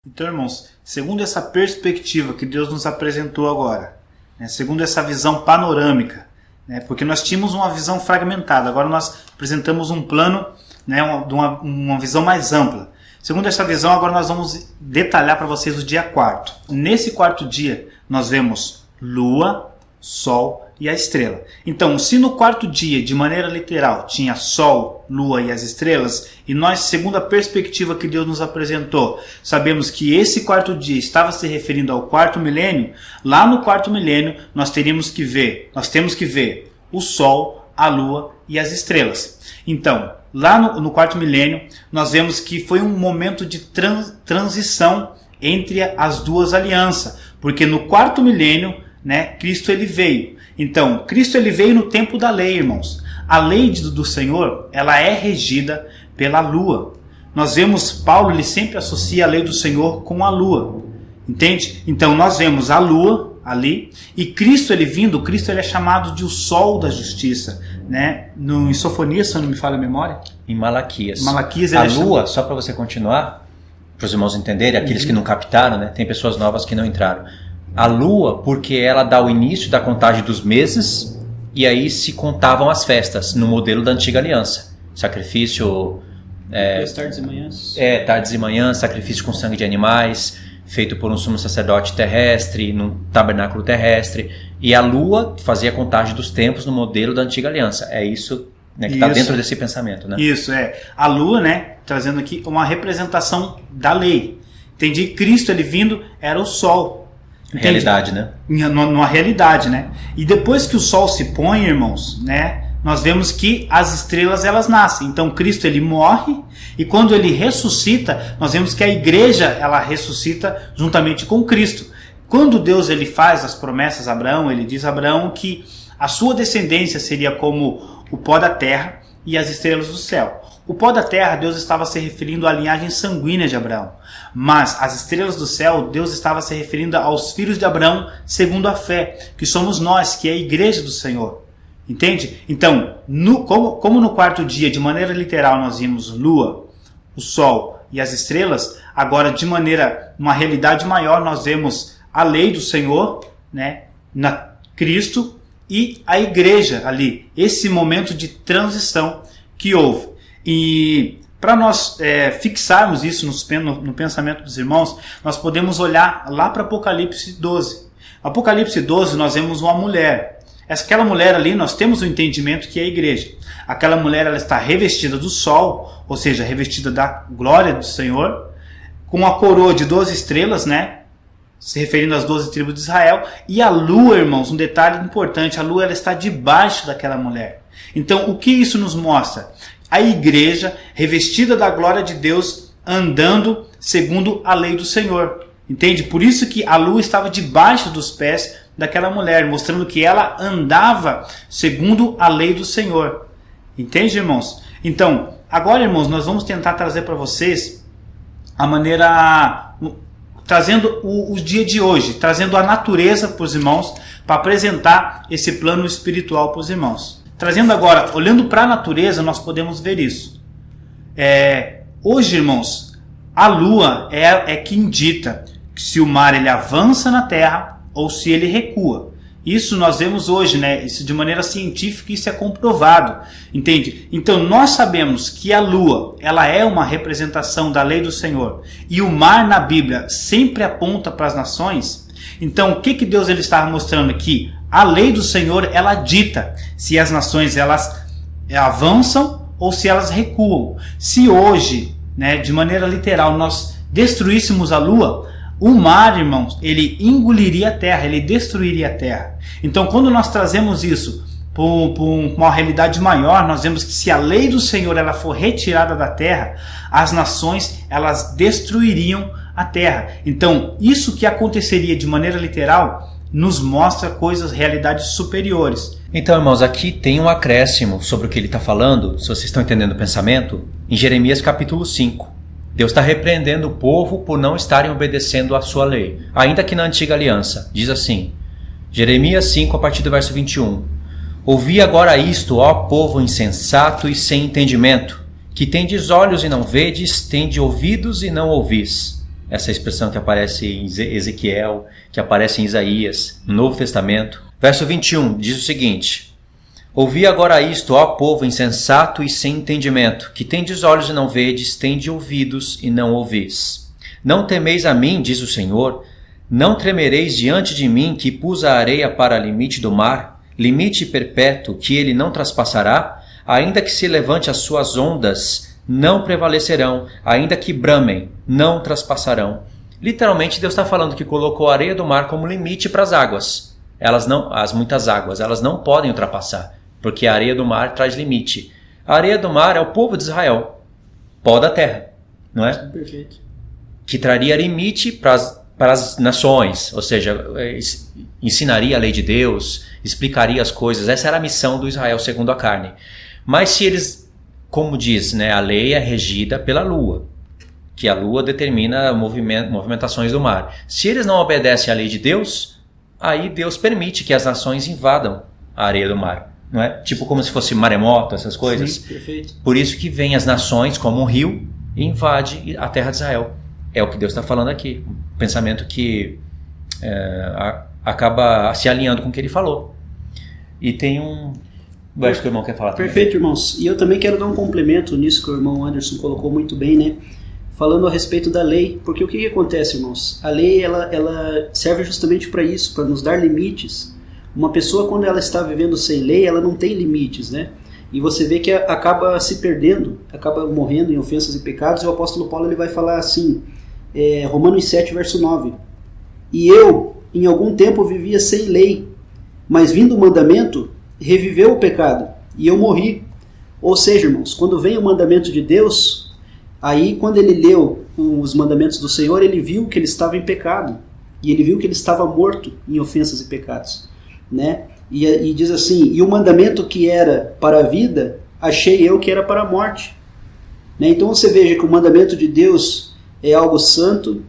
Então, irmãos, segundo essa perspectiva que Deus nos apresentou agora, né, segundo essa visão panorâmica, né, porque nós tínhamos uma visão fragmentada, agora nós apresentamos um plano, né, uma visão mais ampla. Segundo essa visão, agora nós vamos detalhar para vocês o dia 4. Nesse quarto dia, nós vemos Lua, Sol e a estrela. Então, se no quarto dia, de maneira literal, tinha Sol, Lua e as estrelas, e nós, segundo a perspectiva que Deus nos apresentou, sabemos que esse quarto dia estava se referindo ao quarto milênio, lá no quarto milênio nós temos que ver o Sol, a Lua e as estrelas. Então, lá no quarto milênio, nós vemos que foi um momento de transição entre as duas alianças, porque no quarto milênio, né, Cristo ele veio. Então, Cristo ele veio no tempo da lei, irmãos. A lei do Senhor, ela é regida pela lua. Nós vemos, Paulo ele sempre associa a lei do Senhor com a lua. Entende? Então, nós vemos a lua ali, e Cristo ele vindo, Cristo ele é chamado de o sol da justiça, né? Em Sofonias, se não me falha a memória. Em Malaquias. A lua, só para você continuar, para os irmãos entenderem, aqueles que não captaram, né? Tem pessoas novas que não entraram. A lua, porque ela dá o início da contagem dos meses, e aí se contavam as festas, no modelo da antiga aliança. Sacrifício... tardes e manhãs. Tardes e manhãs, sacrifício com sangue de animais, feito por um sumo sacerdote terrestre, num tabernáculo terrestre. E a lua fazia a contagem dos tempos no modelo da antiga aliança. É isso, né, que está dentro desse pensamento, né? Isso, a lua, né, trazendo aqui uma representação da lei. Entendi? Cristo ele vindo era o sol. Entende? Realidade, né? Numa realidade, né? E depois que o sol se põe, irmãos, né, nós vemos que as estrelas elas nascem. Então Cristo ele morre, e quando ele ressuscita, nós vemos que a igreja ela ressuscita juntamente com Cristo. Quando Deus ele faz as promessas a Abraão, ele diz a Abraão que a sua descendência seria como o pó da terra e as estrelas do céu. O pó da terra, Deus estava se referindo à linhagem sanguínea de Abraão. Mas as estrelas do céu, Deus estava se referindo aos filhos de Abraão segundo a fé, que somos nós, que é a igreja do Senhor. Entende? Então, como no quarto dia, de maneira literal, nós vimos Lua, o Sol e as estrelas, agora de uma realidade maior, nós vemos a lei do Senhor, né, na Cristo e a igreja ali. Esse momento de transição que houve. E para nós fixarmos isso no pensamento dos irmãos, nós podemos olhar lá para Apocalipse 12. Apocalipse 12 nós vemos uma mulher. Aquela mulher ali nós temos o entendimento que é a igreja. Aquela mulher ela está revestida do sol, ou seja, revestida da glória do Senhor, com uma coroa de 12 estrelas, né? Se referindo às 12 tribos de Israel. E a lua, irmãos, um detalhe importante, a lua ela está debaixo daquela mulher. Então o que isso nos mostra? A igreja revestida da glória de Deus, andando segundo a lei do Senhor. Entende? Por isso que a lua estava debaixo dos pés daquela mulher, mostrando que ela andava segundo a lei do Senhor. Entende, irmãos? Então, agora, irmãos, nós vamos tentar trazer para vocês a maneira... trazendo o dia de hoje, trazendo a natureza para os irmãos, para apresentar esse plano espiritual para os irmãos. Trazendo agora, olhando para a natureza, nós podemos ver isso. Hoje, irmãos, a lua é quem dita se o mar ele avança na terra ou se ele recua. Isso nós vemos hoje, né? Isso de maneira científica, isso é comprovado. Entende? Então nós sabemos que a lua ela é uma representação da lei do Senhor. E o mar na Bíblia sempre aponta para as nações. Então o que Deus ele está mostrando aqui? A lei do Senhor, ela dita se as nações elas avançam ou se elas recuam. Se hoje, né, de maneira literal, nós destruíssemos a lua, o mar, irmãos, ele engoliria a terra, ele destruiria a terra. Então, quando nós trazemos isso para uma realidade maior, nós vemos que se a lei do Senhor ela for retirada da terra, as nações elas destruiriam a terra. Então, isso que aconteceria de maneira literal nos mostra realidades superiores. Então, irmãos, aqui tem um acréscimo sobre o que ele está falando, se vocês estão entendendo o pensamento, em Jeremias capítulo 5. Deus está repreendendo o povo por não estarem obedecendo à sua lei, ainda que na antiga aliança. Diz assim, Jeremias 5, a partir do verso 21. Ouvi agora isto, ó povo insensato e sem entendimento, que tendes olhos e não vedes, tende ouvidos e não ouvis. essa expressão que aparece em Ezequiel, que aparece em Isaías, no Novo Testamento. Verso 21 diz o seguinte: ouvi agora isto, ó povo insensato e sem entendimento, que tendes olhos e não vedes, tende ouvidos e não ouvis. Não temeis a mim, diz o Senhor, não tremereis diante de mim, que pus a areia para limite do mar, limite perpétuo, que ele não traspassará, ainda que se levante as suas ondas, não prevalecerão, ainda que bramem, não traspassarão. Literalmente, Deus está falando que colocou a areia do mar como limite para as águas. As muitas águas, elas não podem ultrapassar, porque a areia do mar traz limite. A areia do mar é o povo de Israel, pó da terra, não é? Perfeito. Que traria limite para as nações, ou seja, ensinaria a lei de Deus, explicaria as coisas. Essa era a missão do Israel segundo a carne. Mas se eles, como diz, né, a lei é regida pela lua, que a lua determina movimentações do mar. Se eles não obedecem à lei de Deus, aí Deus permite que as nações invadam a areia do mar. Não é? Tipo como se fosse maremoto, essas coisas. Sim, perfeito. Por isso que vem as nações como um rio e invade a terra de Israel. É o que Deus está falando aqui. Um pensamento que acaba se alinhando com o que ele falou. E tem um... Eu acho que o irmão quer falar também. Perfeito, irmãos. E eu também quero dar um complemento nisso que o irmão Anderson colocou muito bem, né? Falando a respeito da lei. Porque o que acontece, irmãos? A lei, ela serve justamente para isso, para nos dar limites. Uma pessoa, quando ela está vivendo sem lei, ela não tem limites, né? E você vê que acaba se perdendo, acaba morrendo em ofensas e pecados. E o apóstolo Paulo ele vai falar assim, Romanos 7, verso 9. E eu, em algum tempo, vivia sem lei, mas vindo o mandamento, reviveu o pecado, e eu morri. Ou seja, irmãos, quando vem o mandamento de Deus, aí quando ele leu os mandamentos do Senhor, ele viu que ele estava em pecado, e ele viu que ele estava morto em ofensas e pecados, né? E diz assim, e o mandamento que era para a vida, achei eu que era para a morte. Né? Então você veja que o mandamento de Deus é algo santo,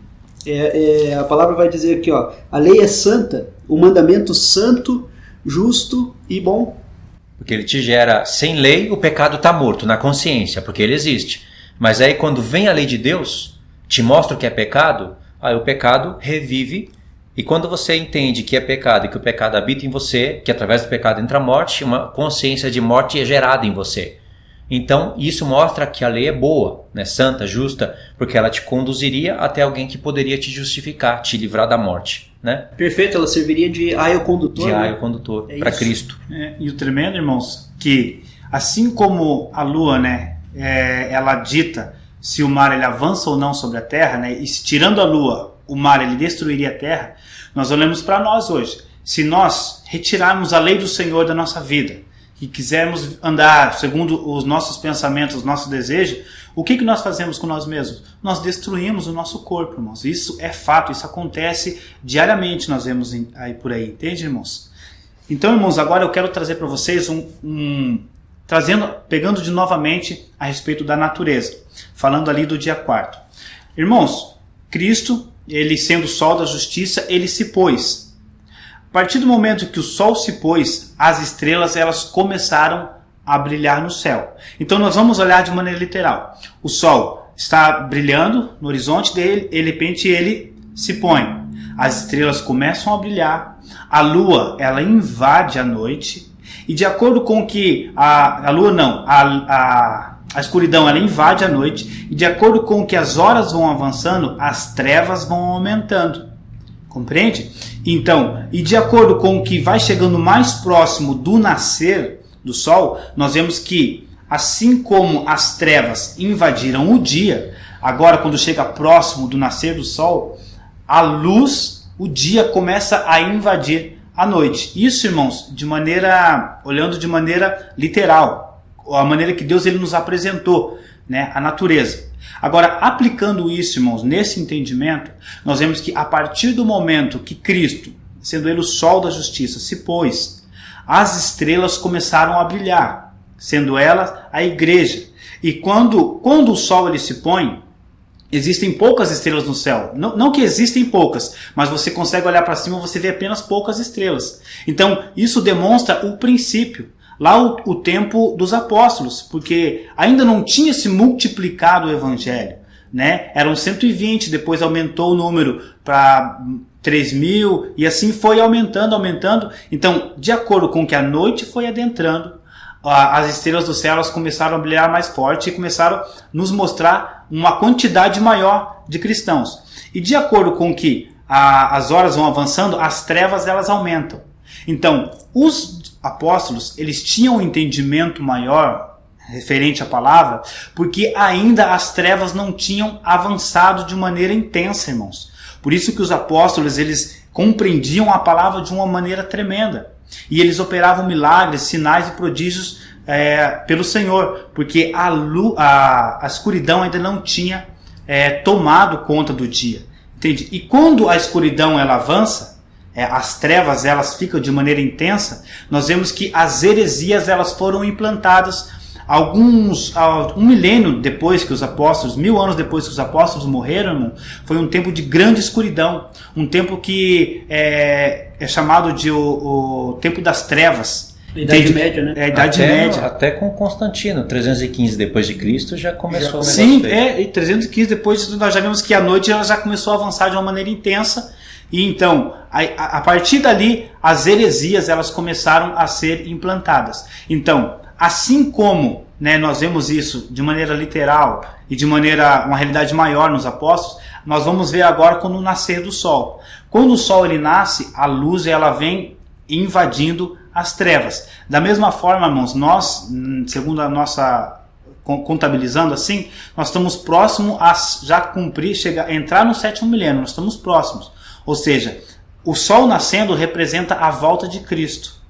a palavra vai dizer aqui, ó, a lei é santa, o mandamento santo, justo e bom. Porque ele te gera, sem lei, o pecado está morto na consciência, porque ele existe. Mas aí quando vem a lei de Deus, te mostra o que é pecado, aí o pecado revive. E quando você entende que é pecado e que o pecado habita em você, que através do pecado entra a morte, uma consciência de morte é gerada em você. Então isso mostra que a lei é boa, né? Santa, justa, porque ela te conduziria até alguém que poderia te justificar, te livrar da morte. Né? Perfeito, ela serviria de aio condutor. De né? aio condutor para Cristo. E o tremendo, irmãos, que assim como a lua, né, ela dita se o mar ele avança ou não sobre a terra, né, e se tirando a lua, o mar ele destruiria a terra, nós olhamos para nós hoje. Se nós retirarmos a lei do Senhor da nossa vida e quisermos andar segundo os nossos pensamentos, os nossos desejos, o que nós fazemos com nós mesmos? Nós destruímos o nosso corpo, irmãos. Isso é fato, isso acontece diariamente, nós vemos aí por aí, entende, irmãos? Então, irmãos, agora eu quero trazer para vocês pegando de novamente a respeito da natureza, falando ali do dia 4. Irmãos, Cristo, ele sendo o sol da justiça, ele se pôs. A partir do momento que o sol se pôs, as estrelas elas começaram a brilhar no céu. Então nós vamos olhar de maneira literal. O sol está brilhando no horizonte dele, de repente ele se põe. As estrelas começam a brilhar, a lua ela invade a noite, e de acordo com que a escuridão ela invade a noite, e de acordo com que as horas vão avançando, as trevas vão aumentando. Compreende? Então, e de acordo com o que vai chegando mais próximo do nascer do sol, nós vemos que, assim como as trevas invadiram o dia, agora quando chega próximo do nascer do sol, a luz, o dia começa a invadir a noite. Isso, irmãos, olhando de maneira literal, a maneira que Deus ele nos apresentou, né, a natureza. Agora, aplicando isso, irmãos, nesse entendimento, nós vemos que a partir do momento que Cristo, sendo ele o sol da justiça, se pôs, as estrelas começaram a brilhar, sendo elas a igreja. E quando o sol ele se põe, existem poucas estrelas no céu. Não que existem poucas, mas você consegue olhar para cima e você vê apenas poucas estrelas. Então, isso demonstra o princípio. Lá o tempo dos apóstolos, porque ainda não tinha se multiplicado o evangelho. né? Eram 120, depois aumentou o número para 3.000 e assim foi aumentando. Então, de acordo com que a noite foi adentrando, as estrelas do céu elas começaram a brilhar mais forte e começaram a nos mostrar uma quantidade maior de cristãos. E de acordo com que as horas vão avançando, as trevas elas aumentam. Então, os apóstolos eles tinham um entendimento maior referente à palavra, porque ainda as trevas não tinham avançado de maneira intensa, irmãos. Por isso que os apóstolos eles compreendiam a palavra de uma maneira tremenda. E eles operavam milagres, sinais e prodígios pelo Senhor, porque a escuridão ainda não tinha tomado conta do dia. Entende? E quando a escuridão ela avança, as trevas elas ficam de maneira intensa, nós vemos que as heresias elas foram implantadas um milênio depois que os apóstolos, 1000 anos depois que os apóstolos morreram, irmão, foi um tempo de grande escuridão, um tempo que é chamado de o tempo das trevas. Idade Média, né? Idade Média. Até com Constantino, 315 depois de Cristo, já começou o Sim, negócio. E 315 depois nós já vimos que a noite ela já começou a avançar de uma maneira intensa. E então, a partir dali, as heresias elas começaram a ser implantadas. Então, assim como nós vemos isso de maneira literal e de maneira uma realidade maior nos apóstolos, nós vamos ver agora quando o nascer do sol. Quando o sol ele nasce, a luz ela vem invadindo as trevas. Da mesma forma, irmãos, nós, segundo a nossa contabilizando assim, nós estamos próximos a já entrar no 7º milênio, nós estamos próximos. Ou seja, o sol nascendo representa a volta de Cristo.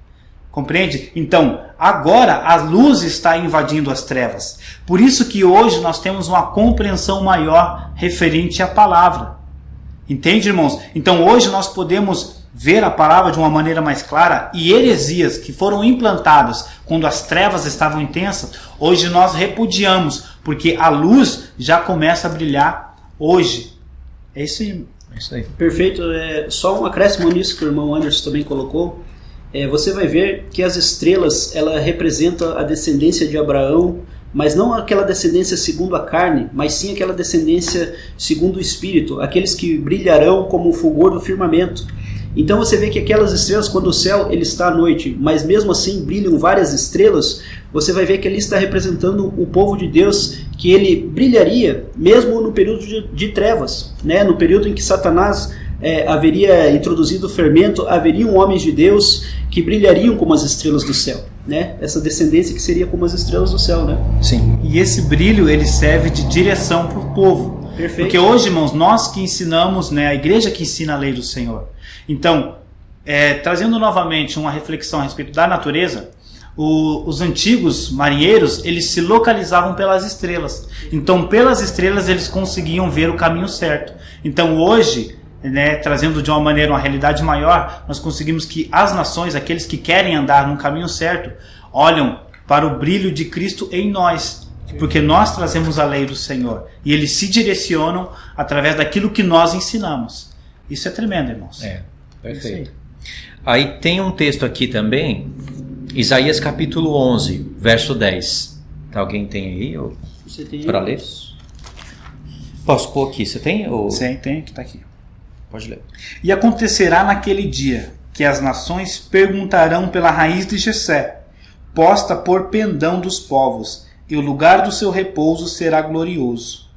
Compreende? Então, agora a luz está invadindo as trevas. Por isso que hoje nós temos uma compreensão maior referente à palavra. Entende, irmãos? Então hoje nós podemos ver a palavra de uma maneira mais clara, e heresias que foram implantadas quando as trevas estavam intensas, hoje nós repudiamos, porque a luz já começa a brilhar hoje. É isso aí. É isso aí. Perfeito. Só um acréscimo nisso que o irmão Anderson também colocou. Você vai ver que as estrelas ela representam a descendência de Abraão, mas não aquela descendência segundo a carne, mas sim aquela descendência segundo o Espírito, aqueles que brilharão como o fulgor do firmamento. Então você vê que aquelas estrelas, quando o céu ele está à noite, mas mesmo assim brilham várias estrelas, você vai ver que ali está representando o povo de Deus, que ele brilharia mesmo no período de trevas, né? No período em que Satanás haveria introduzido o fermento, haveriam homens de Deus que brilhariam como as estrelas do céu, né? Essa descendência que seria como as estrelas do céu, né? Sim. E esse brilho ele serve de direção para o povo. Perfeito. Porque hoje, irmãos, nós que ensinamos, a igreja que ensina a lei do Senhor. Então, trazendo novamente uma reflexão a respeito da natureza, os antigos marinheiros, eles se localizavam pelas estrelas. Então, pelas estrelas, eles conseguiam ver o caminho certo. Então, hoje, trazendo de uma maneira uma realidade maior, nós conseguimos que as nações, aqueles que querem andar no caminho certo, olham para o brilho de Cristo em nós. Porque nós trazemos a lei do Senhor. E eles se direcionam através daquilo que nós ensinamos. Isso é tremendo, irmãos. Perfeito. Aí tem um texto aqui também, Isaías capítulo 11, verso 10. Alguém tem aí para ler? Posso pôr aqui? Você tem? Ou... Sim, tem, que está aqui. Pode ler. E acontecerá naquele dia que as nações perguntarão pela raiz de Jessé, posta por pendão dos povos, e o lugar do seu repouso será glorioso.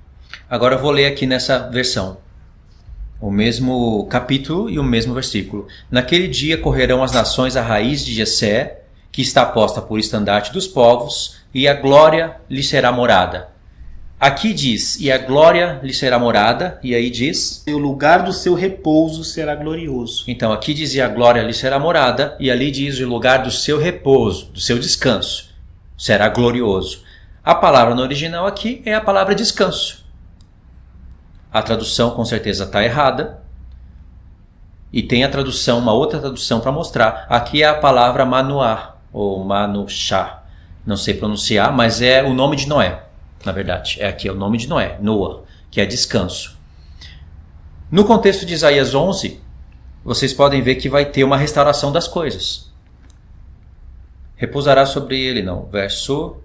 Agora eu vou ler aqui nessa versão. O mesmo capítulo e o mesmo versículo. Naquele dia correrão as nações à raiz de Jessé, que está posta por estandarte dos povos, e a glória lhe será morada. Aqui diz, e a glória lhe será morada, e aí diz... E o lugar do seu repouso será glorioso. Então aqui diz, e a glória lhe será morada, e ali diz, o lugar do seu repouso, do seu descanso, será glorioso. A palavra no original aqui é a palavra descanso. A tradução com certeza está errada. E tem a tradução, uma outra tradução para mostrar. Aqui é a palavra Manoá, ou Manushá. Não sei pronunciar, mas é o nome de Noé. Na verdade, aqui é o nome de Noé, Noah, que é descanso. No contexto de Isaías 11, vocês podem ver que vai ter uma restauração das coisas. Repousará sobre ele, não. Verso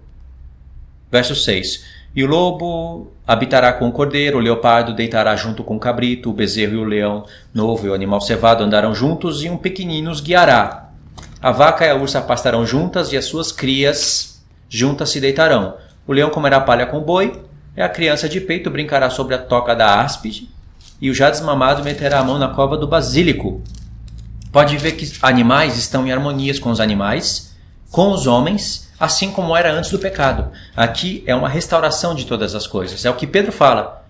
6. E o lobo Habitará com o cordeiro, o leopardo deitará junto com o cabrito, o bezerro e o leão novo e o animal cevado andarão juntos, e um pequenino os guiará. A vaca e a ursa pastarão juntas, e as suas crias juntas se deitarão. O leão comerá palha com o boi, e a criança de peito brincará sobre a toca da áspide, e o já desmamado meterá a mão na cova do basílico. Pode ver que animais estão em harmonias com os animais, com os homens, assim como era antes do pecado. Aqui é uma restauração de todas as coisas. É o que Pedro fala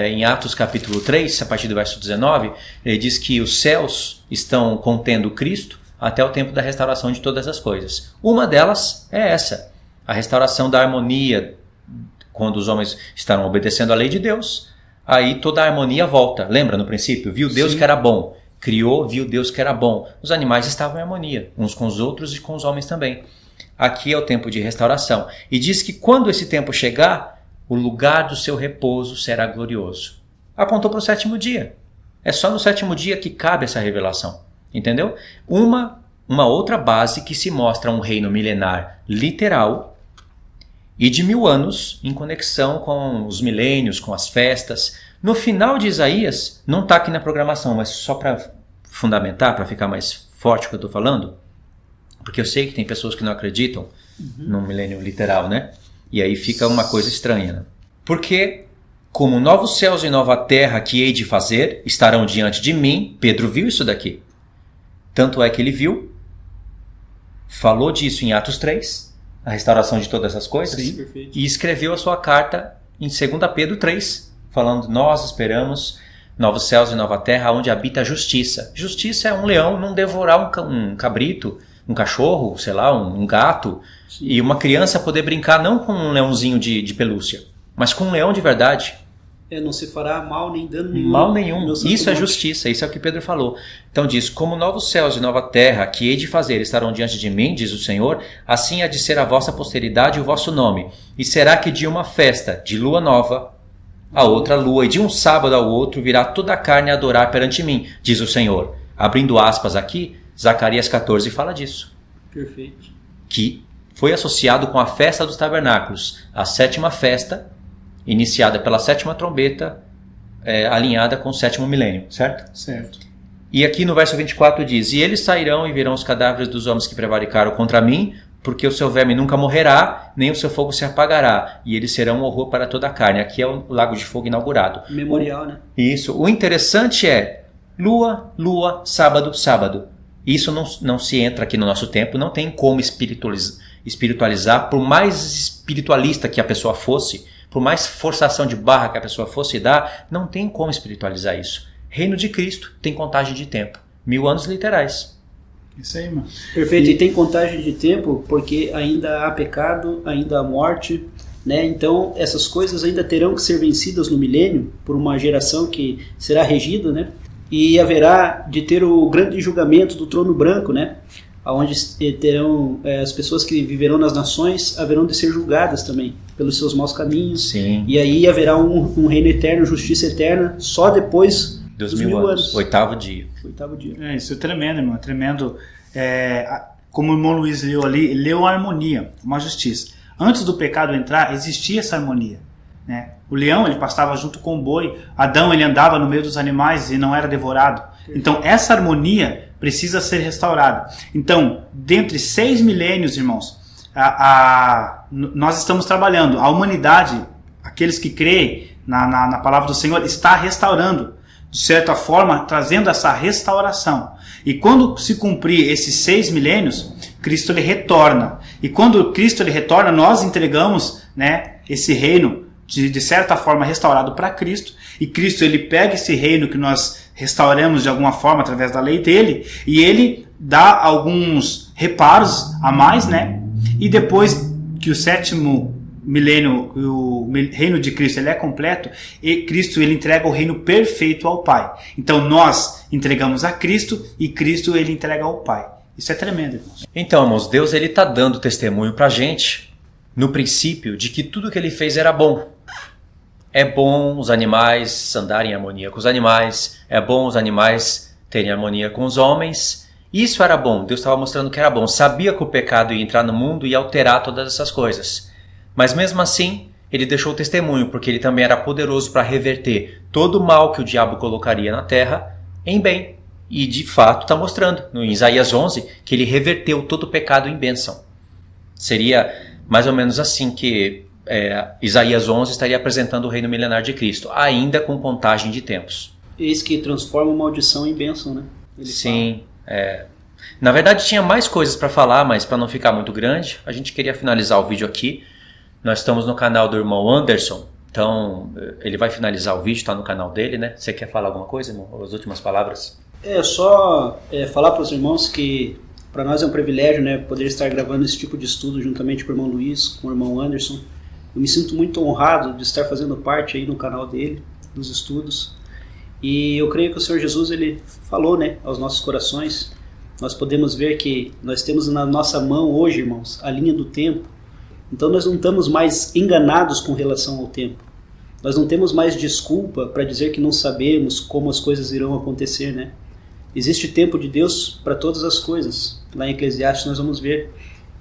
em Atos capítulo 3, a partir do verso 19. Ele diz que os céus estão contendo Cristo até o tempo da restauração de todas as coisas. Uma delas é essa, a restauração da harmonia, quando os homens estarão obedecendo à lei de Deus. Aí toda a harmonia volta. Lembra no princípio? Viu Deus que era bom. Criou, viu Deus que era bom. Os animais estavam em harmonia, uns com os outros e com os homens também. Aqui é o tempo de restauração. E diz que quando esse tempo chegar, o lugar do seu repouso será glorioso. Apontou para o sétimo dia. É só no sétimo dia que cabe essa revelação. Entendeu? Uma outra base que se mostra um reino milenar literal e de 1000 anos em conexão com os milênios, com as festas. No final de Isaías, não está aqui na programação, mas só para fundamentar, para ficar mais forte o que eu estou falando, porque eu sei que tem pessoas que não acreditam no milênio literal, né? E aí fica uma coisa estranha, né? Porque, como novos céus e nova terra que hei de fazer estarão diante de mim, Pedro viu isso daqui. Tanto é que ele viu, falou disso em Atos 3, a restauração de todas as coisas, Sim, perfeito. E escreveu a sua carta em 2 Pedro 3, falando: nós esperamos novos céus e nova terra onde habita a justiça. Justiça é um leão não devorar um cabrito, um cachorro, sei lá, um gato. Sim. E uma criança poder brincar não com um leãozinho de pelúcia, mas com um leão de verdade. Não se fará mal nem dano nenhum. Mal nenhum. Isso é justiça, isso é o que Pedro falou. Então diz: como novos céus e nova terra que hei de fazer estarão diante de mim, diz o Senhor, assim há de ser a vossa posteridade e o vosso nome. E será que de uma festa de lua nova a outra lua, e de um sábado ao outro virá toda a carne a adorar perante mim, diz o Senhor. Abrindo aspas aqui, Zacarias 14 fala disso. Perfeito. Que foi associado com a festa dos tabernáculos, a 7ª festa, iniciada pela 7ª trombeta, alinhada com o 7º milênio, certo? Certo. E aqui no verso 24 diz: e eles sairão e virão os cadáveres dos homens que prevaricaram contra mim, porque o seu verme nunca morrerá, nem o seu fogo se apagará, e eles serão um horror para toda a carne. Aqui é o lago de fogo inaugurado. Memorial, né? Isso. O interessante é lua, lua, sábado, sábado. Isso não se entra aqui no nosso tempo, não tem como espiritualizar, por mais espiritualista que a pessoa fosse, por mais forçação de barra que a pessoa fosse dar, não tem como espiritualizar isso. Reino de Cristo tem contagem de tempo. 1000 anos literais. Isso aí, mano. Perfeito. E tem contagem de tempo porque ainda há pecado, ainda há morte, né? Então essas coisas ainda terão que ser vencidas no milênio por uma geração que será regida, né? E haverá de ter o grande julgamento do trono branco, né? Onde terão as pessoas que viverão nas nações haverão de ser julgadas também pelos seus maus caminhos. Sim. E aí haverá um reino eterno, justiça eterna, só depois dos 1000 anos. 8º dia. 8º dia. Isso é tremendo, irmão. Tremendo. Como o irmão Luiz leu ali, ele leu a harmonia, uma justiça. Antes do pecado entrar, existia essa harmonia, né? O leão, ele pastava junto com o boi. Adão, ele andava no meio dos animais e não era devorado. Então, essa harmonia precisa ser restaurada. Então, dentre 6 milênios, irmãos, nós estamos trabalhando. A humanidade, aqueles que creem na palavra do Senhor, está restaurando, de certa forma, trazendo essa restauração. E quando se cumprir esses 6 milênios, Cristo ele retorna. E quando Cristo ele retorna, nós entregamos, né, esse reino de certa forma restaurado para Cristo. E Cristo ele pega esse reino que nós restauramos de alguma forma através da lei dele, e ele dá alguns reparos a mais, né? E depois que o 7º milênio, o reino de Cristo ele é completo, e Cristo ele entrega o reino perfeito ao Pai. Então nós entregamos a Cristo e Cristo ele entrega ao Pai. Isso é tremendo, irmãos. Então, irmãos, Deus ele está dando testemunho para a gente, no princípio, de que tudo que ele fez era bom. É bom os animais andarem em harmonia com os animais, é bom os animais terem harmonia com os homens. Isso era bom, Deus estava mostrando que era bom. Sabia que o pecado ia entrar no mundo e alterar todas essas coisas. Mas mesmo assim, ele deixou testemunho, porque ele também era poderoso para reverter todo o mal que o diabo colocaria na terra em bem. E de fato está mostrando, no Isaías 11, que ele reverteu todo o pecado em bênção. Seria mais ou menos assim que Isaías 11 estaria apresentando o reino milenar de Cristo, ainda com contagem de tempos. Eis que transforma maldição em bênção, né? Sim, Na verdade tinha mais coisas para falar, mas para não ficar muito grande, a gente queria finalizar o vídeo aqui. Nós estamos no canal do irmão Anderson, então ele vai finalizar o vídeo, está no canal dele, né? Você quer falar alguma coisa, irmão? As últimas palavras? Só falar para os irmãos que para nós é um privilégio, né, poder estar gravando esse tipo de estudo juntamente com o irmão Luiz, com o irmão Anderson. Eu me sinto muito honrado de estar fazendo parte aí no canal dele, dos estudos. E eu creio que o Senhor Jesus, ele falou, né, aos nossos corações. Nós podemos ver que nós temos na nossa mão hoje, irmãos, a linha do tempo. Então nós não estamos mais enganados com relação ao tempo. Nós não temos mais desculpa para dizer que não sabemos como as coisas irão acontecer, né? Existe tempo de Deus para todas as coisas. Lá em Eclesiastes nós vamos ver.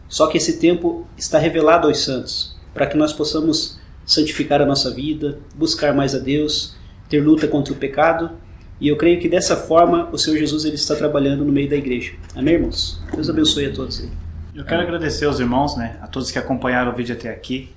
Só que esse tempo está revelado aos santos, para que nós possamos santificar a nossa vida, buscar mais a Deus, ter luta contra o pecado. E eu creio que dessa forma o Senhor Jesus ele está trabalhando no meio da igreja. Amém, irmãos? Deus abençoe a todos. Eu quero agradecer aos irmãos, né, a todos que acompanharam o vídeo até aqui.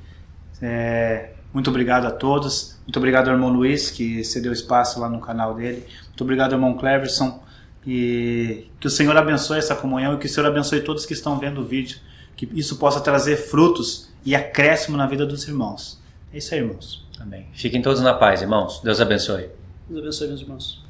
Muito obrigado a todos. Muito obrigado ao irmão Luiz, que cedeu espaço lá no canal dele. Muito obrigado ao irmão Cleverson. E que o Senhor abençoe essa comunhão e que o Senhor abençoe todos que estão vendo o vídeo. Que isso possa trazer frutos e acréscimo na vida dos irmãos. É isso aí, irmãos. Amém. Fiquem todos na paz, irmãos. Deus abençoe. Deus abençoe, meus irmãos.